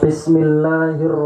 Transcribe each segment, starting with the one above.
Bismillahirrahmanirrahim.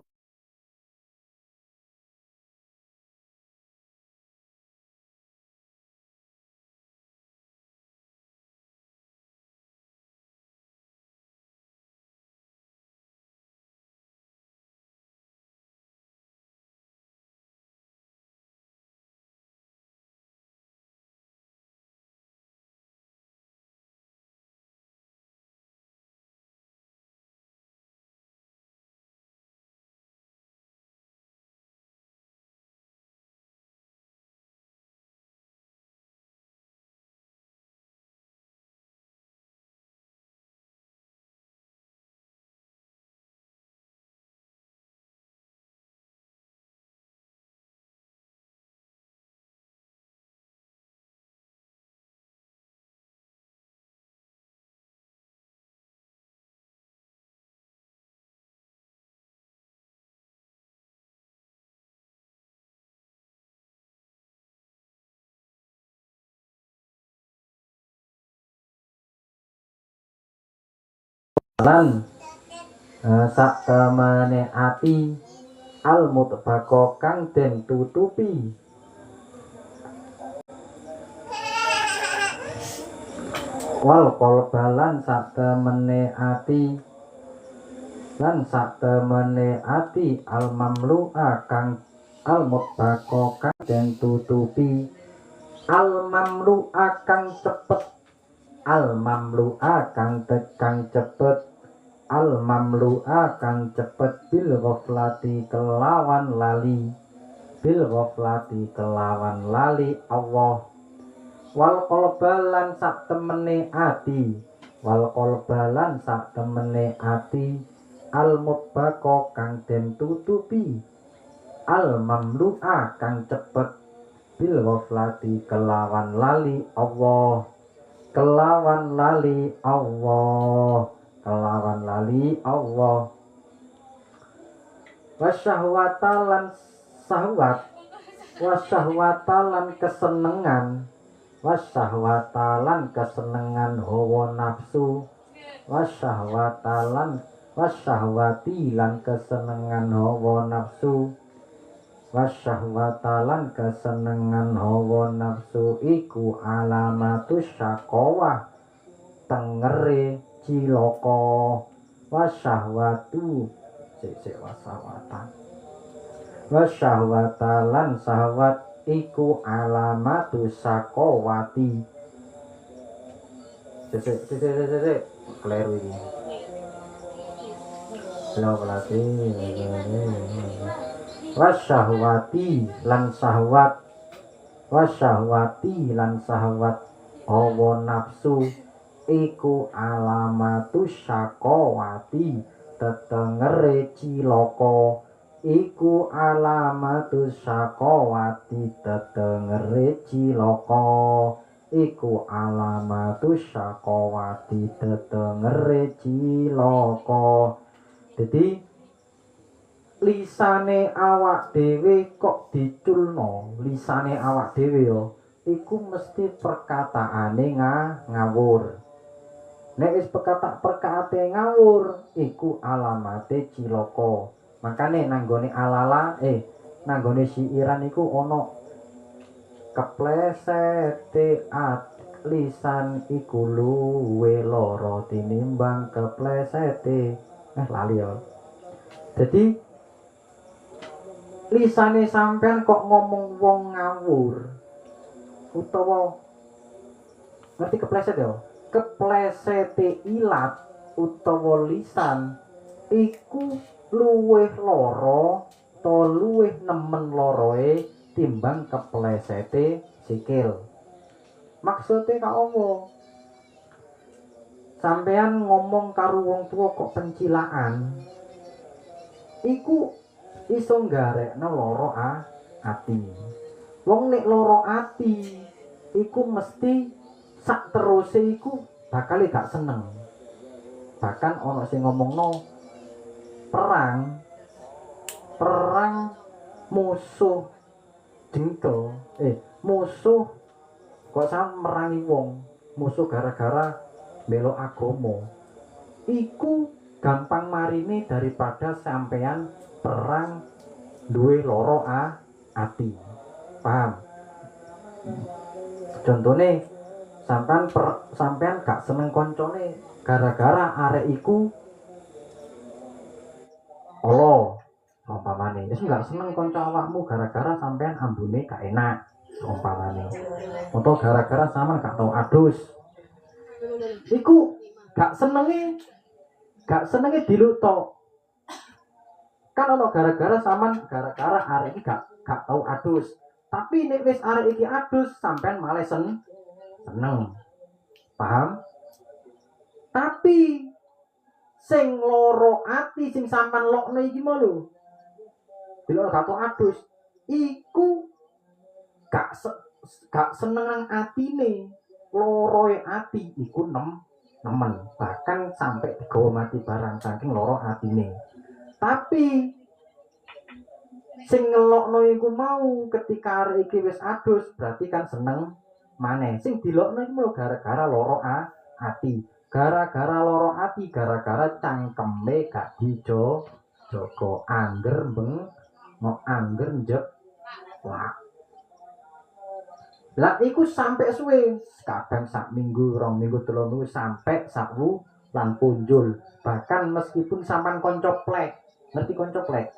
Lan sak temene ati al mutbaqo kang den tutupi wal qalbalan sak temene ati lan sak temene ati al mamlu'a kang al mutbaqo kang den tutupi al mamlu'a kang cepet al mamlu'a kang cepet al mamlu'a kang cepet bil ghaflati kelawan lali bil ghaflati kelawan lali Allah wal qalbalan sak temene ati wal qalbalan sak temene ati al mutbaqo kang den tutupi al mamlu'a kang cepet bil ghaflati kelawan lali Allah kelawan lali Allah kelawan lali Allah wasyahwatalan syahwat wasyahwatalan kesenengan wasyahwatalan kesenengan hawa nafsu wasyahwatalan wasyahwati lan kesenengan hawa nafsu wasyahwatalan kesenengan hawa nafsu iku alamatus syaqawah tengere cilaka wasyahwatu wasyahwatalan syahwat iku alamatus syaqawati kleru iki wasyahwati lan syahwat wasyahwati lan syahwat hawa nafsu iku alamatus syaqawati tetengere cilaka iku alamatus syaqawati tetengere cilaka iku alamatus syaqawati tetengere cilaka. Jadi lisane awak dhewe kok diculno lisane awak dhewe yo iku mesti perkataane ngawur. Nek wis perkatate ngawur iku alamate cilaka. Makane nanggone alala nanggone siiran iku ana keplesete lisan iku luwe lara tinimbang keplesete lali ya. Jadi lisane sampean kok ngomong wong ngawur utawa ngerti kepleset ya keplesete ilat utawa lisan iku luwih lara to luwih nemen loroe timbang keplesete sikil. Maksudnya kak omong sampean ngomong karo wong tua kok pencilaan iku iso nggarekno loro ati. Wong nek loro ati iku mesti sak teruse iku bakal gak seneng. Bahkan ana sing ngomongno perang musuh jengkel musuh kok sampe merangi wong musuh gara-gara belok agama iku gampang marine daripada sampean perang duwe loro ati. Paham? Contohnya sampean gak seneng koncone gara-gara arek iku Allah umpamane. Wis gak seneng kanca awakmu gara-gara sampean ambune gak enak umpamane. Atau gara-gara sampean gak tau adus. Iku gak senenge dilukto. Kan ono gara-gara sampean gara-gara arek iki gak tau adus. Tapi nek wis arek iki adus sampean malah seneng. Paham? Tapi sing loro ati sing sampean lokno iki mau lho. Bila gak tau adus, iku gak seneng nang atine. Loroe ati iku nemen, bahkan sampai digawa mati barang saking loro atine. Tapi sing ngelokno iku mau ketika arek iki wis adus, berarti kan seneng maneh. Sing dilokno iku mau gara-gara loro ati. Gara-gara loro ati, gara-gara cangkeme gak dijogo, angger njek. Wah. Lah iku sampai suwe, kadang sak minggu, 2 minggu, 3 minggu sampai sak wulan punjul. Bahkan meskipun sampean konco plek, ngerti konco plek?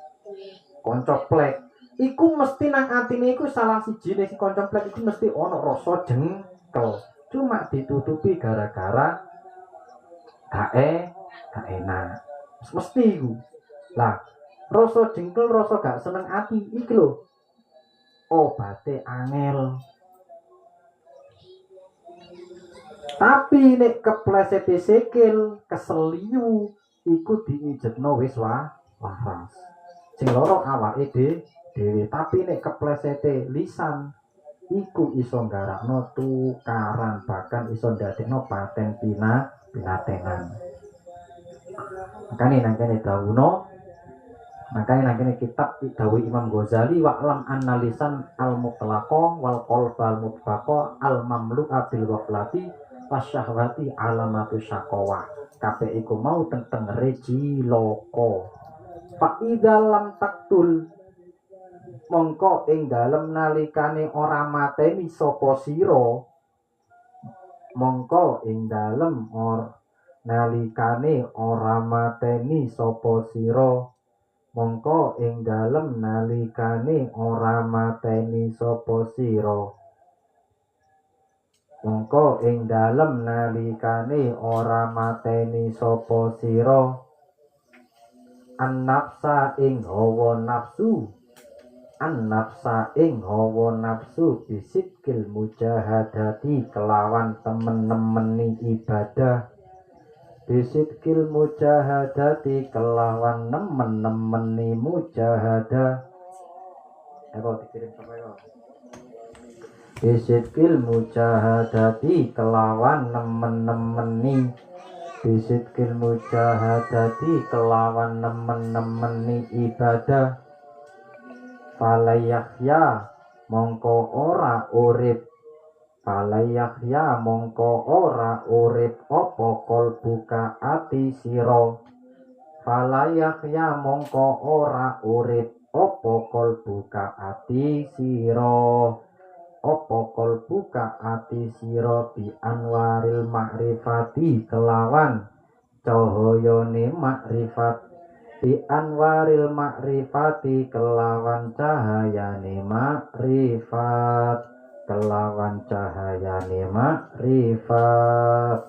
Konco plek iku mesti nang atine iku salah siji nek si konco plek iku mesti ono rasa jengkel. Cuma ditutupi gara-gara gak enak. Mesti iku. Lah, rasa jengkel, rasa gak seneng ati iki lho. Obate angel. Tapi nek kepleset sikil, keseliu iku diijetno wis waras. Sing loro awake dhewe, tapi nek keplesete lisan iku iso nggarakno tukaran, bahkan iso ndadekno paten pinatenan. Makane nang kene dawuhno, makane nang kene kitab dawuh Imam Ghazali wa'lam anna lisan al-mutlaqo wal qalba al-mutfaqo al-mamlu'a bil waqlati wasyahwati alamatu syaqawa. Kabeh iku mau tentang reji loko. Fa idalam taktul mongko ing dalem nalikane ora mateni sapa sira, mongko ing dalem nalikane ora mateni sapa sira, mongko ing dalem nalikane ora mateni sapa sira, mongko ing dalem nalikane ora mateni sapa sira, an-nafsa ing hawa nafsu, an-nafsa ing hawa nafsu bisidkil mujahadati kelawan temen-nemeni ibadah, bisidkil mujahadati kelawan nemen-nemeni mujahadah. Dikirim sampai kok. Bisidkil mujahadati kelawan nemen-nemeni, bisidkil mujahadati kelawan nemen-nemeni ibadah. Falayahya mongko ora urip, falayahya mongko ora urip apa kalbuka ati sira, falayahya mongko ora urip apa kalbuka ati sira, apa kalbuka ati sira bi anwaril makrifati kelawan cahayane makrifat, bi anwaril makrifati kelawan cahayane makrifat, kelawan cahayane makrifat.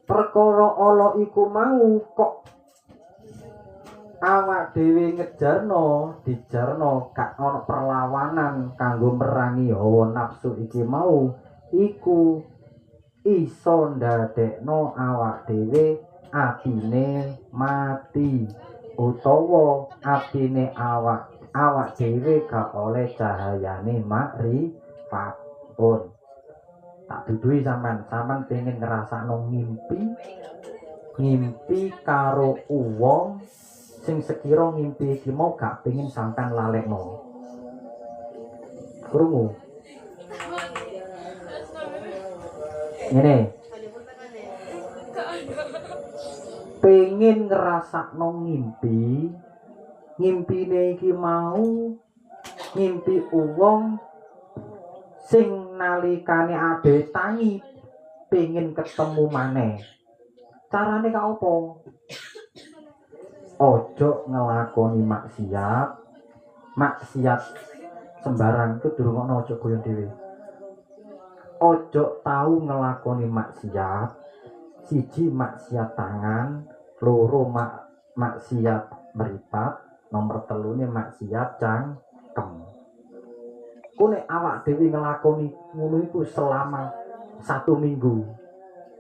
Perkara ala iku mau kok awak dhewe ngejarno, dijarno gak ana perlawanan kanggo merangi hawa nafsu iki mau, iku iso ndadekno awak dhewe atine mati, utawa atine awak dhewe gak oleh cahayane makrifat pun. Tak duduhi sampean pengen ngrasakno ngimpi karo wong sing sekira ngimpi iki mau gak pengen sampean lalekno. Krungu. Ngene. pengen ngrasakno ngimpi, ngimpine iki mau ngimpi wong sing nalikane ade tangi pengen ketemu maneh. Carane ka opo? Ojo ngelakoni maksiat. Maksiat sembarang itu dirungokno, ojo goyon dhewe. Ojo tahu ngelakoni maksiat. Siji maksiat tangan, loro maksiat meripat, nomor telune maksiat cangkem. Ku nek awak dhewe ngelakoni ngono iku selama 1 minggu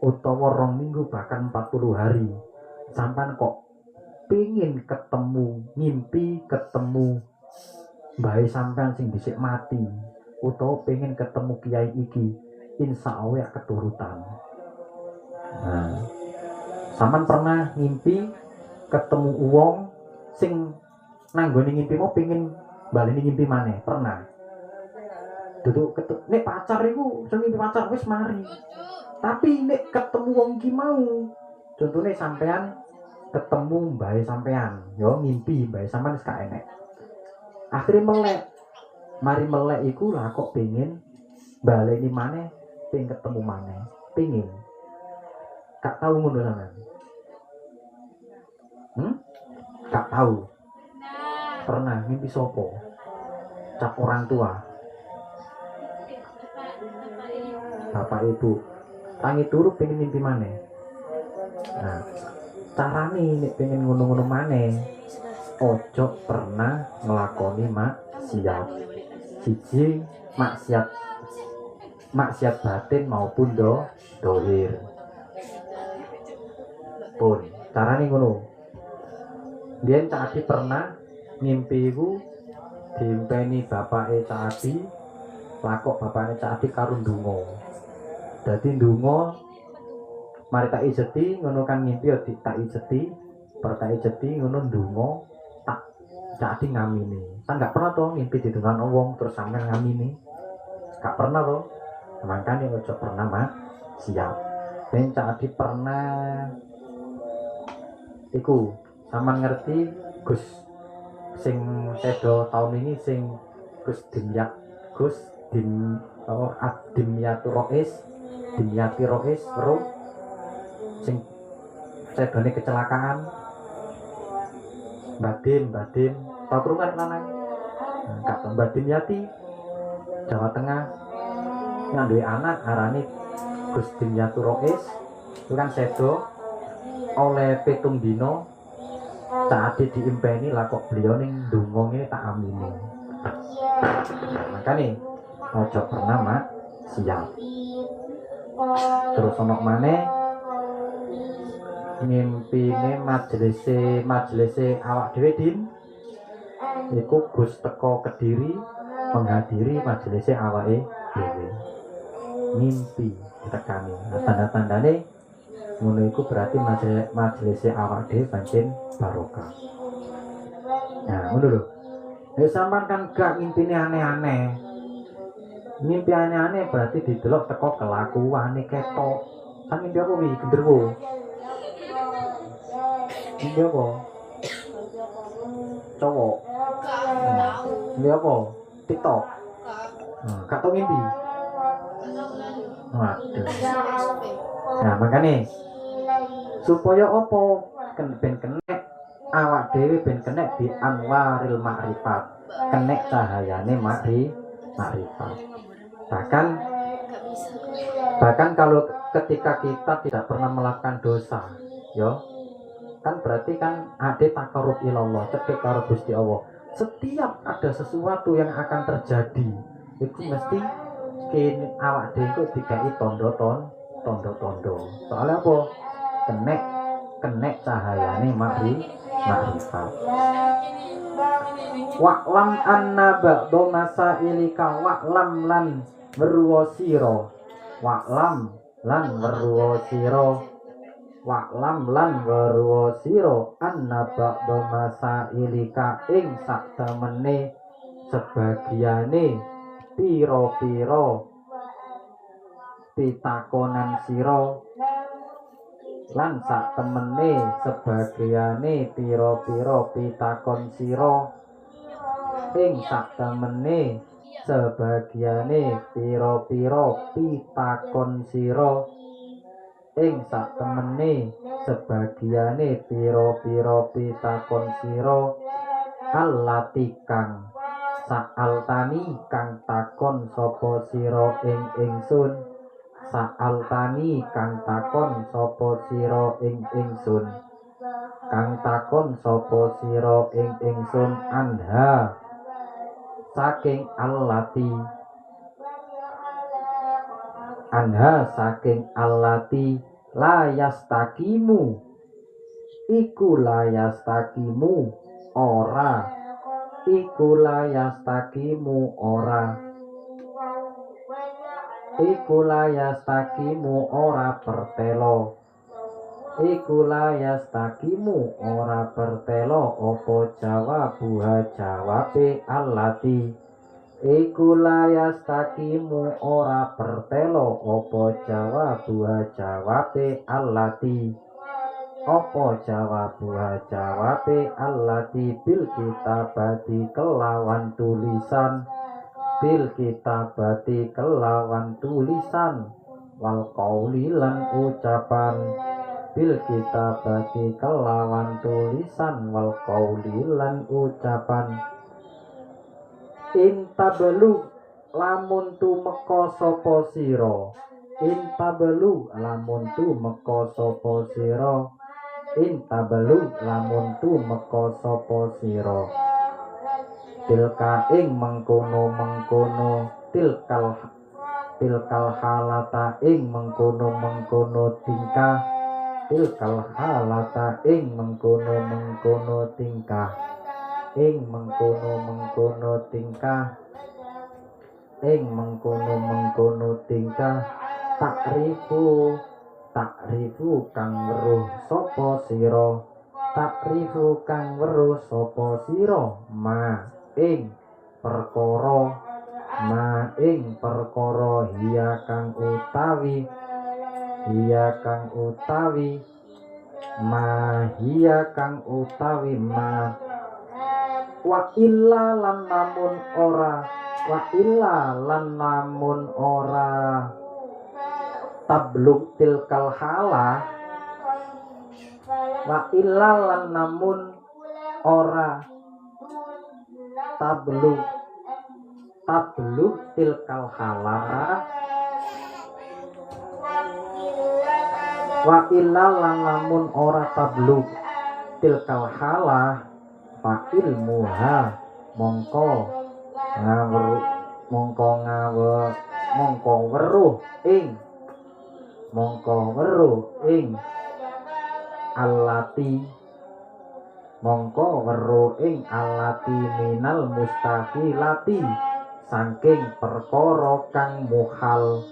utawa 2 minggu bahkan 40 hari, sampean kok pengin ketemu, ngimpi ketemu bae sampean sing dhisik mati, utawa pengen ketemu kiai iki, insya Allah ya keturutan. Nah, sampean pernah ngimpi ketemu wong sing nanggone ngimpi mau pengen baleni ngimpi maneh? Pernah? Duduk nek pacar iku sing ngimpi pacar wis mari. Tapi nek ketemu wong iki mau, contohnya sampean ketemu mbae sampean, yo ngimpi mbae sampean wis gak enek. Akhire melek. Mari melek iku lah kok pengen baleni maneh, pengen ketemu maneh, pengen. Gak tahu ngono sampean. Gak tahu. Pernah ngimpi sopo? Cap orang tua. Bapak ibu. Tangi turu pengen ngimpi maneh. Nah, carane nek pengen ngono-ngono maneh, ojo pernah ngelakoni maksiat. Siji maksiat batin maupun dohir. Pun carane ngono. Biyen Cak Adi pernah ngimpi iku diimpeni bapake Cak Adi, lakok bapake Cak Adi karo ndonga. Dadi ndonga mari tak ijeti ngono kan ngimpi ya tak ijeti, bar tak ijeti ngono ndonga tak Cak Adi ngamini. Kan gak pernah to ngimpi didongakno wong terus sampean ngamini. Gak pernah to. Makane ojo pernah siap. Ben Cak Adi pernah iku sampean ngerti Gus sing sedo tahun ini sing Gus Dimyati Rois Ro sing sedone kecelakaan Badim tau krungu lanang Kak Mbak Dimyati Jawa Tengah yang duwe anak arane Gus Dimyati Rois itu kan sedo oleh petung dino Cak Adi diimpeni lah kok beliau ning ndonga ngene tak amini. Makane ojo pernah siap. Terus ono maneh ngimpine majelise awak dhewe Din iku Gus teko Kediri menghadiri majelise awake dhewe. Ngimpi ditekani. Tanda-tandane ngono iku berarti majelise awak dhewe pancen barokah. Nah, ngono lho. Nek sampean kan gak ngimpine aneh-aneh. Ngimpi aneh-aneh berarti didelok teko kelakuane ketok. Kan ngimpi apa wi genderuwo? Ngimpi apa? Cowok. Ngimpi apa? TikTok. Nah, gak tau ngimpi. Waduh. Nah, makanya supaya apa ben kenek awak dhewe ben kenek di anwaril makrifat, kenek cahayane makrifat. Bahkan kalau ketika kita tidak pernah melakukan dosa, yo kan berarti kan ada takarub ilallah, cedek karo Gusti Allah. Setiap ada sesuatu yang akan terjadi, itu mesti kene awak dhewe dikai tondo. Soalnya apa? Kenek cahayane makrifat. Wa'lam anna ba'dha masailika wa'lam lan weruwa sira. Wa'lam lan weruwa sira anna ba'dha masailika ing saktemene sebagiane pira-pira pitakonan sira lan sak temene sebagiane pira-pira pitakon sira ing sak temene sebagiane pira-pira pitakon sira ing sak temene sebagiane pira-pira pitakon sira allati kang sa'altani kang takon sapa sira ing ingsun sa'altani kang takon sapa sira ing ingsun kang takon sapa sira ing ingsun anha saking allati anha saking allati layastakimu iku layastakimu ora iku layastakimu ora iku layastakimu ora pertelo iku layastakimu ora pertelo apa jawabuha jawabe allati iku layastakimu ora pertelo apa jawabuha jawabe allati apa jawabuha jawabe allati bil kitabati kelawan tulisan bil kitabati kelawan tulisan wal qauli lan ucapan bil kitabati kelawan tulisan wal qauli lan ucapan intabelu lamun tumeka sapa sira intabelu lamun tumeka sapa sira intabelu lamun tumeka sapa sira tilka ing mengkono-mengkono tilkal halata ing mengkono-mengkono tingkah tilkal halata ing mengkono-mengkono tingkah ing mengkono-mengkono tingkah ing mengkono-mengkono tingkah takrifu kang weruh sapa sira takrifu kang weruh sapa sira ma ing perkara hiya kang utawi ma hiya kang utawi ma wa illa lan namun ora tabluk tilkal halah wa illa lan namun ora tabluk tilkal halah wa illa lan namun ora tabluk tilkal halah fa ilmuha mongko weruh ing allati minal mustahilati saking perkara kang muhal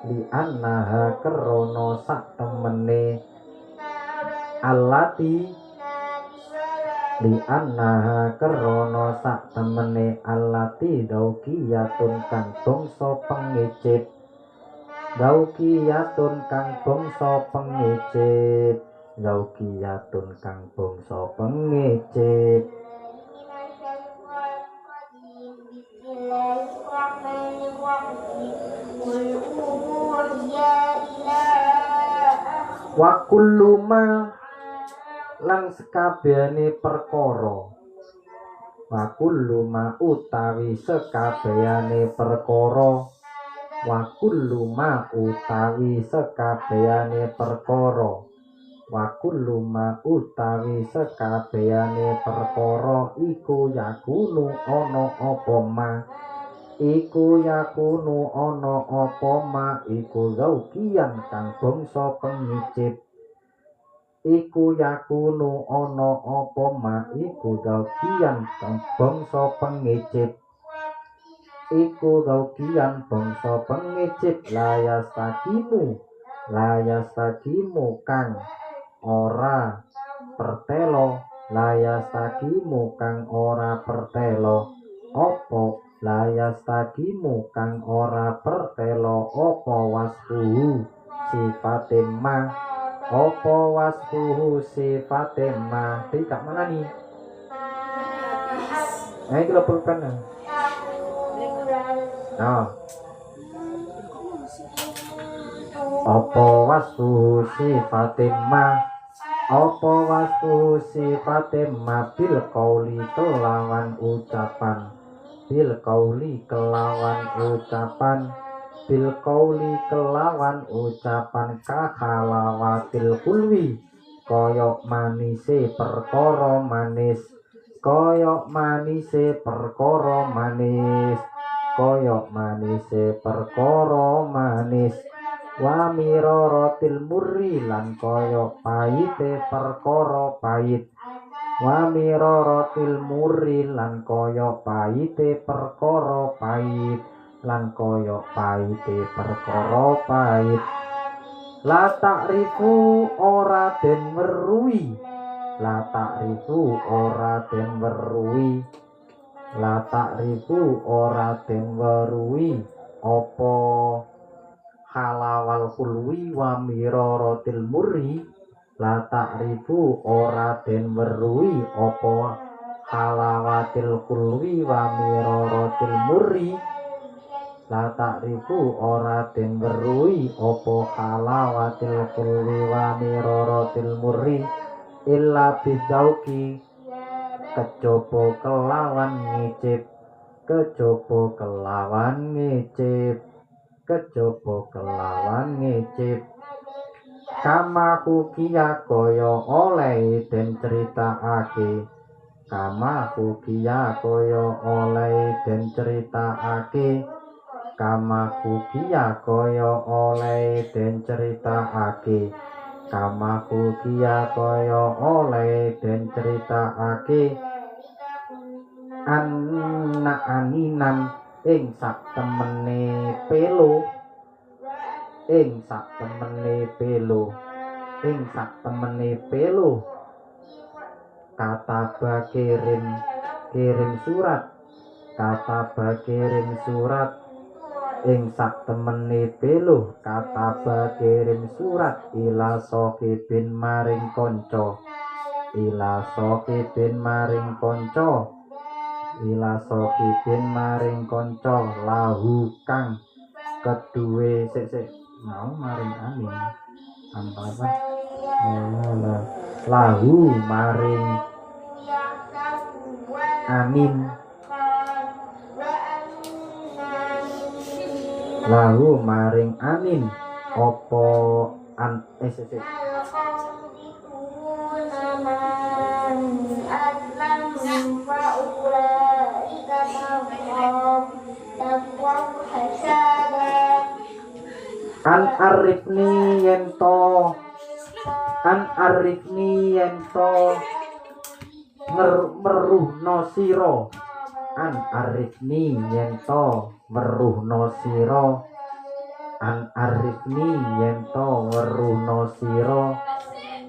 li annaha krana sak temene allati li annaha krana sak temene allati daukiyatun kang bangsa pengicip daukiyatun kang bangsa pengicip wa kullu ma lan sekabehane perkara wa kullu ma utawi sekabehane perkara wa kullu ma utawi sekabehane perkara wa kullu ma utawi sekabehane perkara iku yakunu ana apa ma iku yakunu ana apa ma iku zaukian kang bangsa pengicip iku yakunu ana apa ma iku zaukian kang bangsa pengicip iku zaukian bangsa pengicip layastakimu kang ora pertelo layastakimu kang ora pertelo opo layastakimu kang ora pertelo opo wasfuhu sifatim ma opo wasfuhu sifatim ma tidak mana nih kita pulpen nah opo wasfuhu sifatim ma opo wasfuhu sifatim ma bil qauli kelawan ucapan bil qauli kelawan ucapan bil qauli kelawan ucapan kahalawatil kulwi koyok manise perkara manis koyok manise perkara manis koyok manise perkara manis wa miraratil murri lan koyok pahite perkara pahit wa miraratil murri lan koyok pahite perkara pahit lan koyok pahite perkara pahit la ta'rifu ora den weruhi la ta'rifu ora den weruhi la ta'rifu ora den weruhi apa halawal kulwi wa miraratil murri la ta'rifu ora den weruhi apa halawatil kulwi wa miraratil murri la ta'rifu ora den weruhi apa halawatil kulwi wa miraratil murri illa bidauki kejaba kelawan ngicip kejaba kelawan ngicip kejaba kelawan ngicip kama hukia kaya oleh den critakake kama hukia kaya oleh den critakake kama hukia kaya oleh den critakake kama hukia kaya oleh den critakake anak aninan ing sak temene pelo ing sak temene pelo ing sak temene pelo kata kirim surat kata kirim surat ing sak temene pelo kata kirim surat ila sokibin maring konco ila sokibin maring konco ila sokibin maring konco lahu kang kedue sik mau maring amin apa lahu maring amin lahu maring amin opo an an arifni yento meruhno siro an arifni yento meruhno siro an arifni yento meruhno siro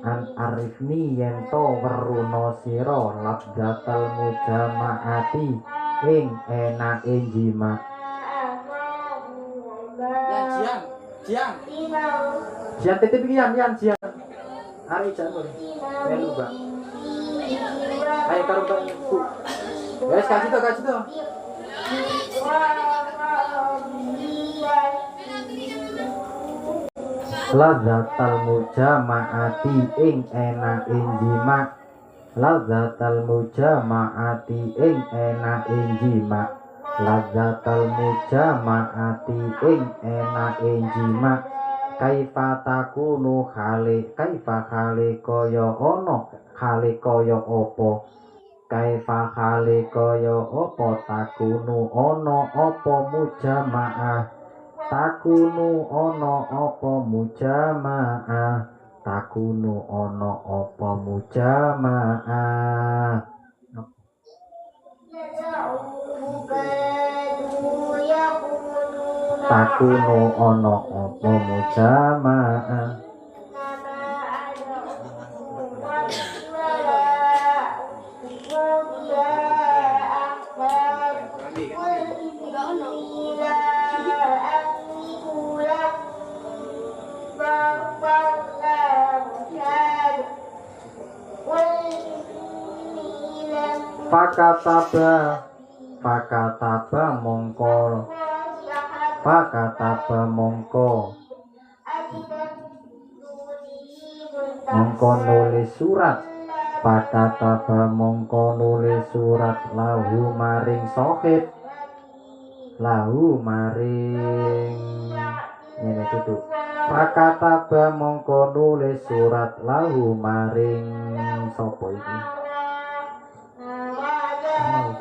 an arifni yento meruhno siro labdatal mujamaati ing enake jima Jian titip Jian hari jamur melu Mbak ayo karo Mbak Bu wes kasih to Lazatal mujamaati ing enake jima Lazatal mujamaati ing enake jima Lazatal mujamaati ing enake jima kaifa takunu kaifa kaya ono kaya apa kaifa kaya apa takunu ono apa mujamaah takunu ono apa mujamaah takunu ono apa mujamaah takunu ono apa mujamaah Fakataba mongko nulis surat. Fakataba mongko nulis surat lahu maring sohib, lahu maring ngene tutu. Fakataba mongko nulis surat lahu maring sapa iki?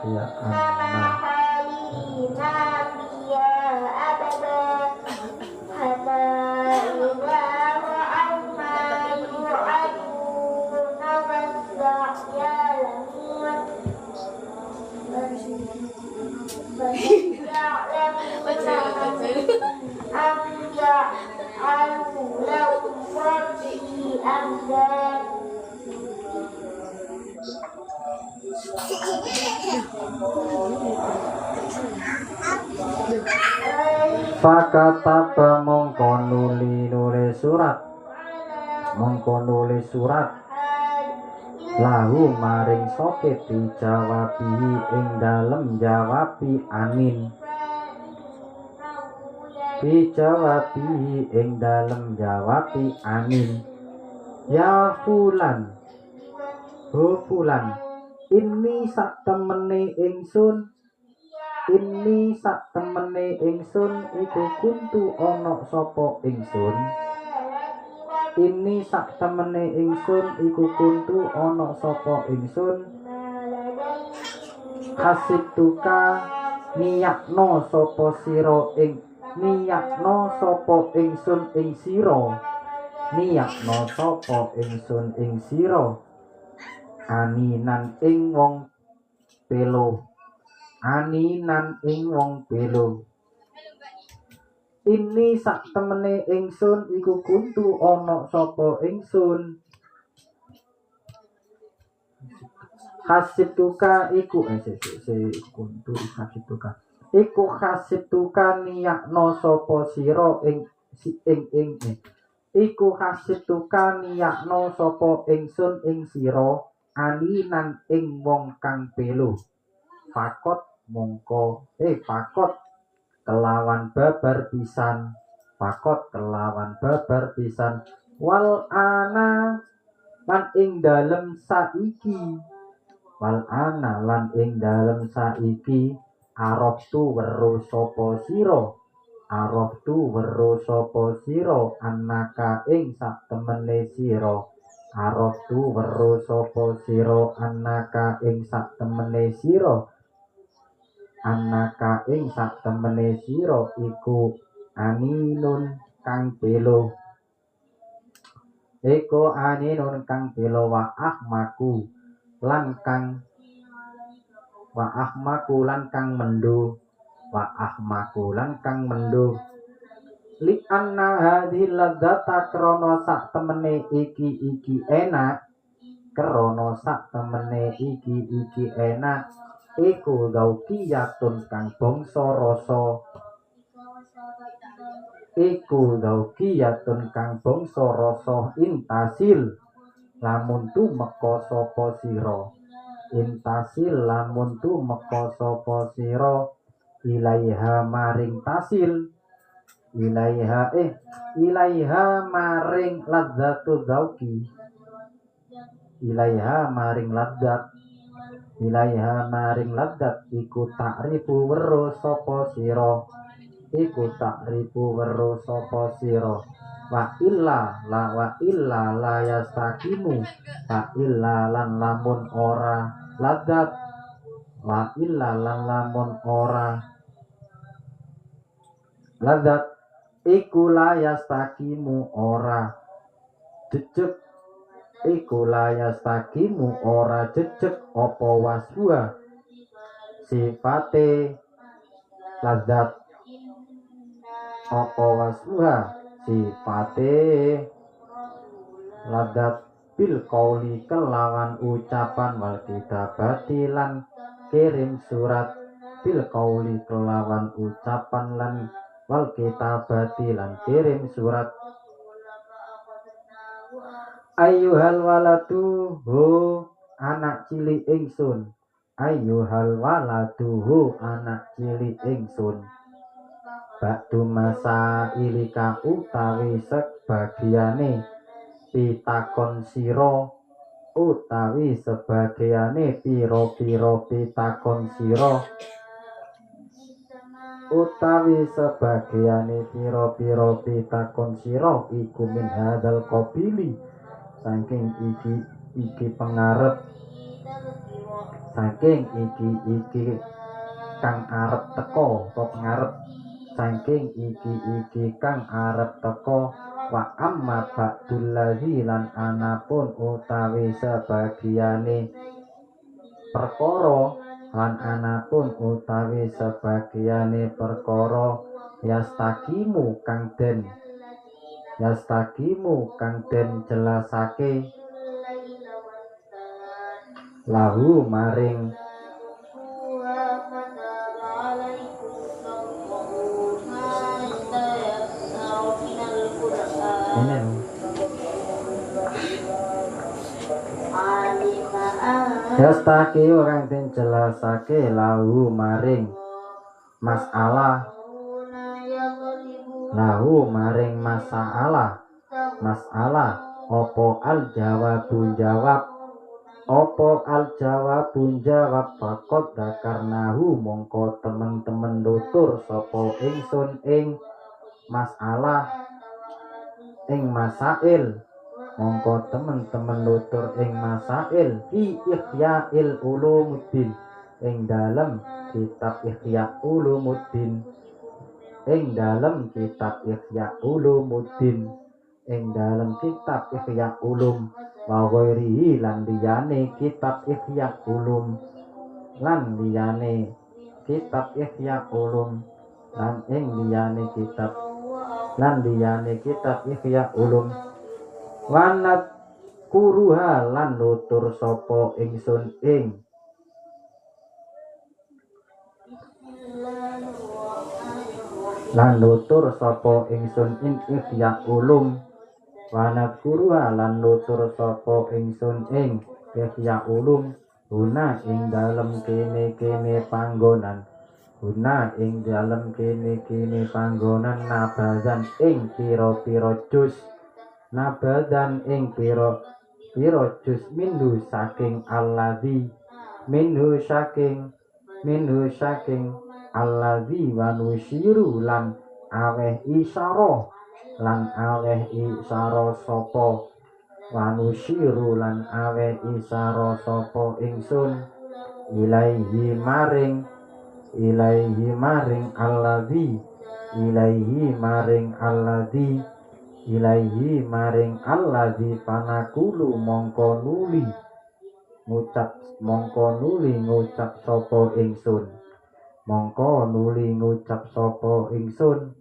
Ya anak fakataba mongko nulis surat lahu maring soket dijawabi ing dalem jawabi amin, dijawabi ing dalem jawabi amin. Ya fulan, ho fulan, ini sak temene ingsun, ini sak temene ingsun iku kuntu ana sapa ingsun, ini sak temene ingsun iku kuntu ana sapa ingsun. Hasibtuka niyakno sapa sira ing niyakno sapa ingsun ing sira, niyakno sapa ingsun ing sira. Aninan ing wong pelo, aninan ing wong pelo. Ini sak temene ingsun iku kuntu ana sapa ingsun. Hasibtuka iku kuntu hasibtuka iku hasibtuka niyakno sapa sira ing iku hasibtuka niyakno sapa ingsun ing sira aninan ing wong kang pelo. Fakot mongko fakot kelawan babar pisan, fakot kelawan babar pisan. Wal ana lan ing dalem saiki, wal ana lan ing dalem saiki. Araftu weruh sapa sira, araftu weruh sapa sira annaka ing sak temene sira. Araftu weruh sapa sira annaka ing sak temene sira, annaka ing sak temene sira iku aninun kang pelo, iku aninun kang pelo. Wa ahmaku lan kang mendo, wa ahmaku lan kang mendo. Li anna hadhil ladzata krana sak temene iki enak, krana sak temene iki enak. Iku zaukiyatun kang bangsa rasa, iku zaukiyatun kang bangsa rasa. Intasil lamun tumeka sapa sira, intasil lamun tumeka sapa sira. Ilaiha maring tasil, ilaiha maring ladzatu zauki, ilaiha maring ladzat, ilaiha maring ladzat. Iku ta'rifu weruh sapa sira, iku ta'rifu weruh sapa sira. Wa illa la yastaqimu, wa illa lan lamun ora ladzat, wa illa lan lamun ora ladzat. Iku la yastaqimu ora jejeg, iku la yastaqimu ora jejeg apa waswa sifate ladzat, apa waswa sifate ladzat. bil qauli kelawan ucapan wal kitabati lan kirim surat bil qauli kelawan ucapan lan wal kitabati lan kirim surat ayyuhal waladu ho anak cilik ingsun ayyuhal waladu ho anak cilik ingsun bakdu masa ilika utawi sebagiane pitakon sira utawi sebagiane pira-pira pitakon sira utawi sebagiane pira-pira pitakon sira iku min hadzal qabili saking iki pengarep saking iki kang arep teko atau pengarep saking iki kang arep teko wa amma ba'dul ladzi lan anapun utawi sebagiane perkara lan anapun utawi sebagiane perkara yastakimu kang den jelasake lahu maring yastaki orang den jelasake lahu maring masalah opo al jawabun jawab fakot dakarnahu mongko temen-temen nutur sopo ingsun ing masail mongko temen-temen nutur ing masail fi Ihyail Ulumuddin ing dalem kitab Ihya Ulumuddin ing dalem kitab Ihya Ulum wa ghairihi lan liyane kitab Ihya Ulum lan liyane kitab Ihya Ulum wanat kuruha lan nutur sapa ingsun ing Ihya Ulum wanat kuruha lan nutur sapa ingsun ing Ihya Ulum guna ing dalem kene panggonan nabadan ing pira-pira juz minhu saking alladzi wa nusyiru lan aweh isyarah sapa ingsun ilaihi maring alladzi panakulu mongko nuli ngucap sapa ingsun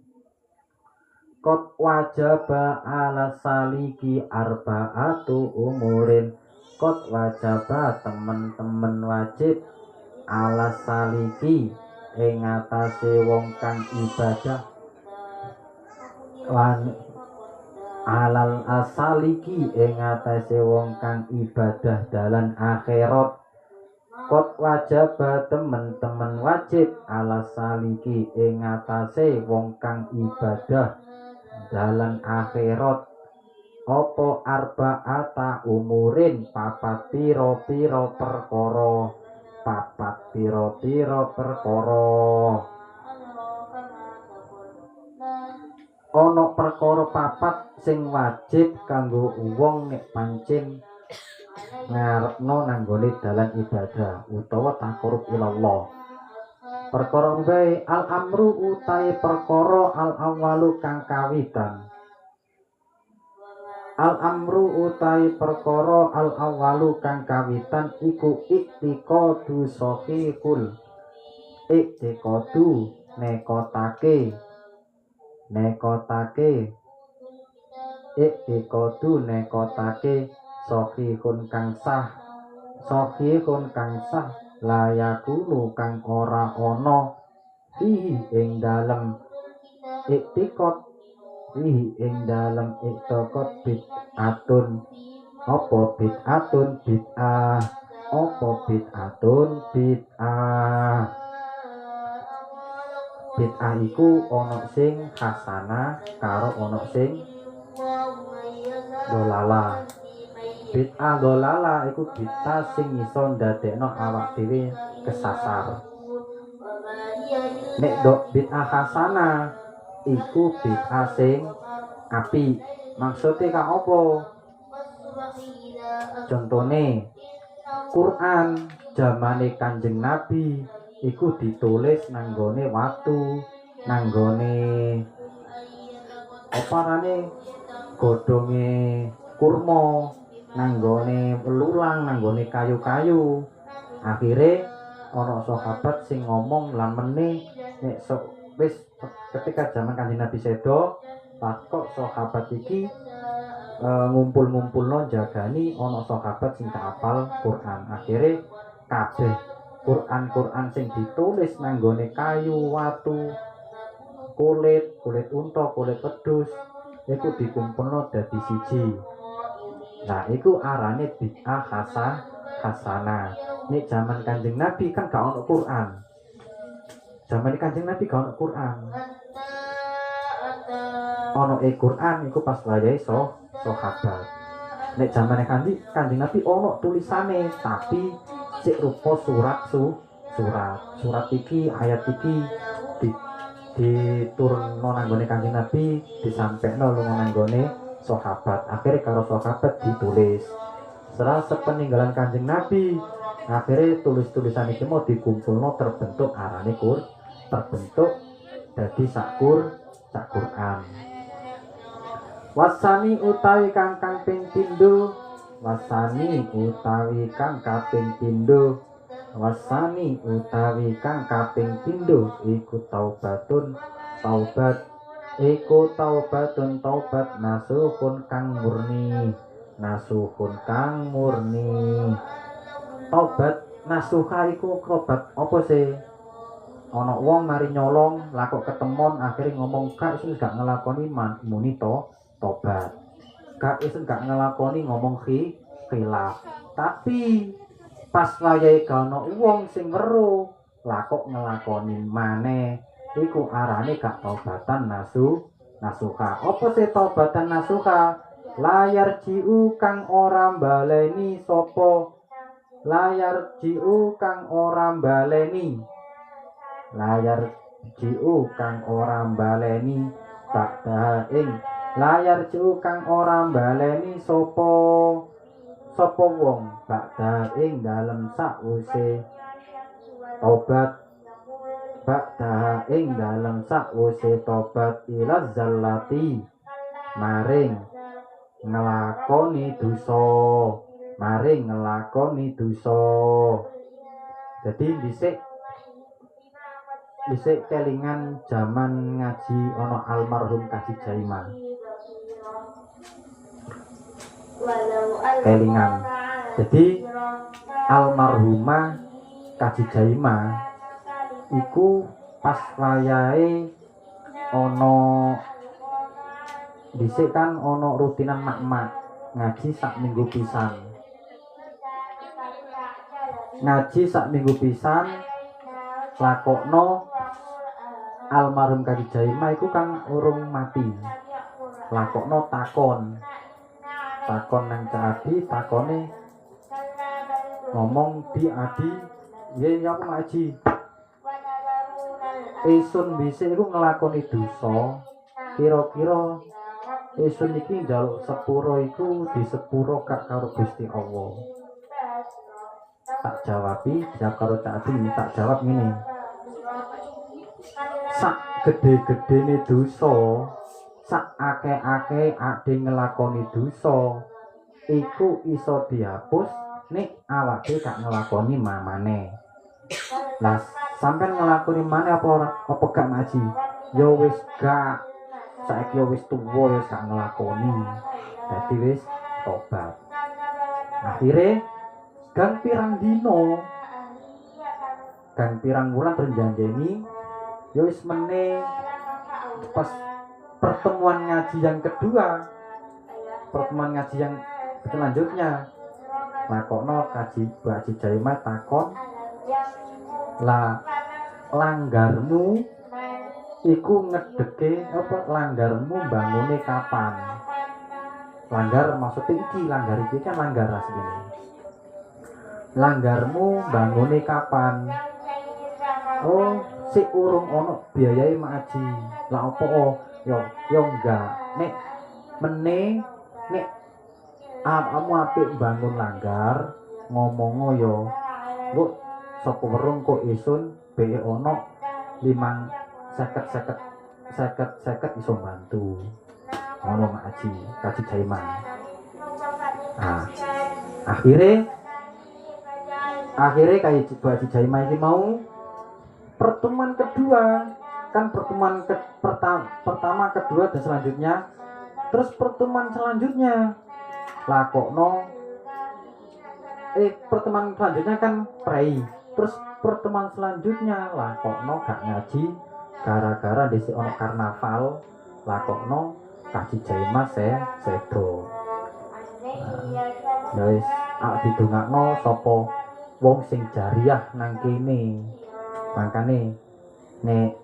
kot wajaba ala saliki arba'atu umurin kot wajaba temen-temen wajib ala saliki ing atase wong kang ibadah alal asaliki ing atase wong kang ibadah dalan akhirat kot wajaba temen-temen wajib ala saliki ing atase wong kang ibadah dalan akhirat opo arba'ata umurin papat piro-piro perkara ana perkara papat sing wajib kanggo wong nek pancen ngarepno nanggone dalan ibadah utawa taqarrub ilallah. Perkara wae al amru utahe perkara al awalu kang kawitan. Al amru utahe perkara al awalu kang kawitan iku iktiqadu sahihul. Iktiqadu nekotake sahihun kang sah sahihun kang sah layakunu kang ora ana fihi ing dalem iktikot fihi ing dalem iktikot bid'atun apa bid'atun bid'ah apa bid'atun bid'ah bid'ah iku ana sing hasanah karo ana sing dolala. Bid'ah dolala iku bid'ah sing iso ndadekno awak dhewe kesasar. Nek bid'ah hasanah iku bid'ah sing apik. Maksude ka apa? Contone Quran zamane Kanjeng Nabi iku ditulis nanggone watu, nanggone oparane godhonge kurma, nanggone welulang, nanggone kayu-kayu. Akhire ana sahabat sing ngomong lan meneh nek wis ketika zaman Kanjeng Nabi sedo, kok sahabat iki ngumpul-ngumpulno jagani ana sahabat sing tak apal Quran. Akhire kabeh Quran sing ditulis nanggone kayu, watu, kulit unta, kulit wedhus iku dikumpulno dadi siji. Nah, iku arane bid'ah hasanah. Nek zaman Kanjeng Nabi kan gak ono Quran. Zaman Kanjeng Nabi gak ono Quran. Ono Quran iku pas wayahe sahabat. Nek zaman Kanjeng Nabi ono tulisane tapi sik rupa surat iki ayat iki diturunno nanggone Kanjeng Nabi disampaikan lunga nanggone sahabat. Akhirnya karo sahabat ditulis. Setelah sepeninggalan Kanjeng Nabi, akhirnya tulis-tulisan iki mau dikumpulno terbentuk arane terbentuk dadi sak Quran. Wasani utawi kang kaping pindho, wasani utawi kang kaping pindho, wasani utawi kang kaping pindho iku taubatun taubat iku taubatun taubat nasuhun kang murni taubat nasuha iku tobat apa sih? Ana wong mari nyolong lakok ketemon akhirnya ngomong kak isun gak ngelakoni muni tobat kak isun gak ngelakoni ngomong khilaf tapi pas wayahe kana wong sing weruh lakok ngelakoni maneh iku arane gak taubatan nasuha. Apa sih taubatan nasuha? Layar jiu kang ora baleni sapa layar jiu kang ora baleni layar jiu kang ora baleni tak ing layar jiu kang ora baleni sapa wong bakda ing dalem sakwise tobat bakda ing dalem sakwise tobat ila zallati maring ngelakoni dosa. Jadi dhisik kelingan zaman ngaji ono almarhum Kaji Jaiman. Kelingan. Jadi almarhumah Kaji Jaiman iku pas wayahe ono dhisik kan ono rutinan mak-mak ngaji sak minggu pisan lakokno almarhum Kaji Jaiman iku kan urung mati lakokno takon nang Adi takone ngomong di Adi ye aku ngaji isun bisa iku ngelakoni dosa kira-kira isun iki njaluk sepuro iku di sepuro gak karo Gusti Allah. Tak jawabi jawab karo Adi tak jawab ngene sak gede-gedene dosa sak akeh-akeh ade ngelakoni dosa iku iso dihapus nek awake gak ngelakoni mamane. Lah sampean ngelakoni maneh apa gak ngaji? Ya wis gak saiki ya wis tuwa ya gak ngelakoni. Dadi wis tobat. Akhire gang pirang dino, gang pirang wulan terjanjeni ya wis meneh pas pertemuan ngaji yang kedua, pertemuan ngaji yang selanjutnya lakokno kaji Mbak Haji Jaimah takon lah langgarmu iku ngedeke apa langgarmu bangune kapan? Langgar maksudnya iki langgar iki kan langgar asline. Langgarmu bangune kapan? Oh, sik urung ono biayai Mak Haji. Lah opo yo enggak. Nek meneh nek kamu apik bangun langgar ngomongo yo. Kok sapa werung kok isun be ono 50 iso bantu. Ngono Mak Haji, Haji Jaimah. Nah, akhirnya kayak Haji Jaimah ini mau pertemuan kedua kan pertemuan pertama kedua dan selanjutnya terus pertemuan selanjutnya lakokno pertemuan selanjutnya kan prei terus pertemuan selanjutnya lakokno gak ngaji gara-gara disi ono karnaval lakokno Haji Jaimah sedo guys didongakno sapa wong sing jariah nang kene makane nek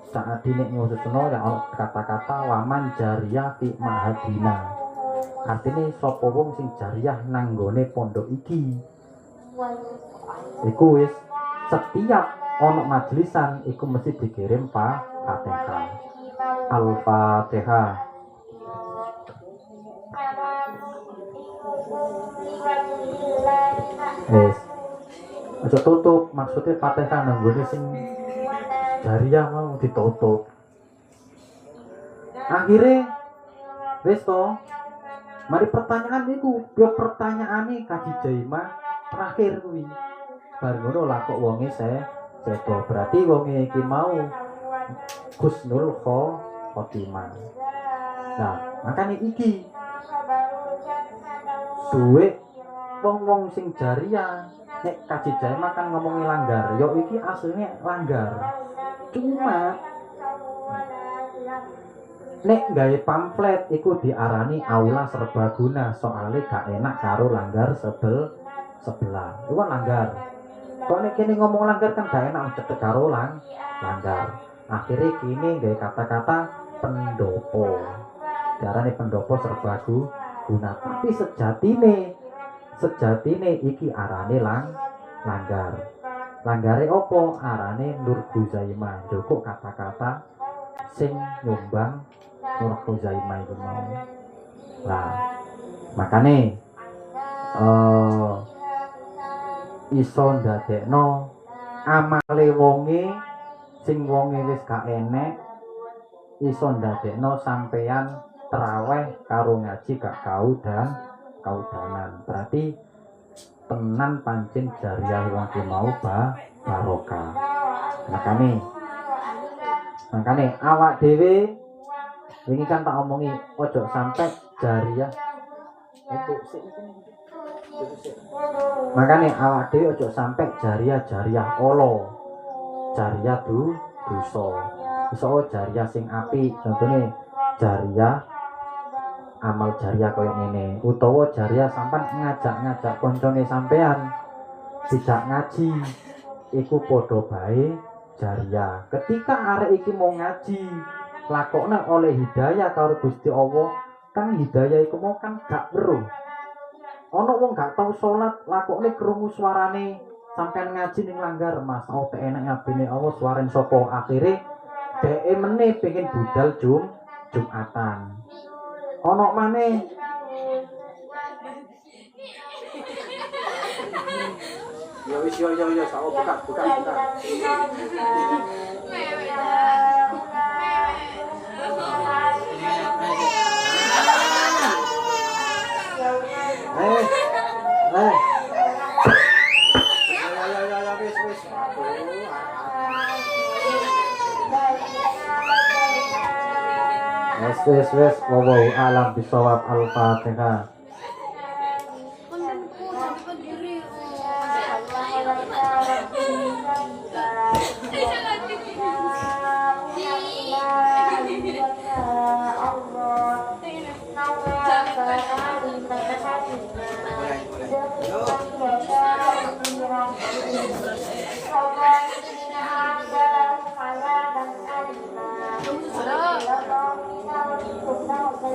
saat ini ngususno ya ono kata-kata waman jariah fi mahadina artine sapa wong sing jariah nang gone pondok iki iku wis setiap ono majelisan iku mesti dikirim Fatihah Al-Fatihah. Wes aja tutup maksudnya Fatihah nang gone sing jariah mau ditutup akhirnya wes to mari pertanyaan iku yo pertanyaane Haji Jaimah terakhir kuwi bar ngono lah kok wonge sedo berarti wonge iki mau Husnul Khotimah. Nah makane iki duwe wong-wong sing jariah nek Haji Jaimah kan ngomongi langgar yo iki aslinya langgar cuma nek gawe pamflet iku diarani aula serbaguna soalnya gak enak karo langgar sebelah itu kan langgar kok nek kene ngomong langgar kan gak enak cedek karo langgar akhirnya kini gawe kata-kata pendopo diarani pendopo serbaguna tapi sejatine iki arane langgar langgare opo arane Nur Huzaimah joko kata-kata sing nyumbang Nur Huzaimah itu mau lah makane iso ndadekno amale wonge sing wonge wis gak enek iso ndadekno sampeyan traweh karo ngaji gak kaudanan berarti tenan pancen jariah wong ki mau barokah makane awak dhewe wingi kan tak omongi ojo sampai jariah itu makane awak dhewe ojo sampai jariah olo jariah dosa iso jariah sing apik contone jariah amal jariah koyo ngene utawa jariah sampean ngajak koncone sampean tidak ngaji iku padha bae jariah ketika arek iki mau ngaji lakokna oleh hidayah karo Gusti Allah kan hidayah iku mau kan gak weruh ana wong gak tau salat lakokne krungu suarane sampean ngaji ning langgar Mas oh enak ngabine Allah suarane sapa akhire dhek meneh pengen budal Jumatan ono maneh yo wis yo sawo buka wis wallahu alam bisawab al-Fatihah.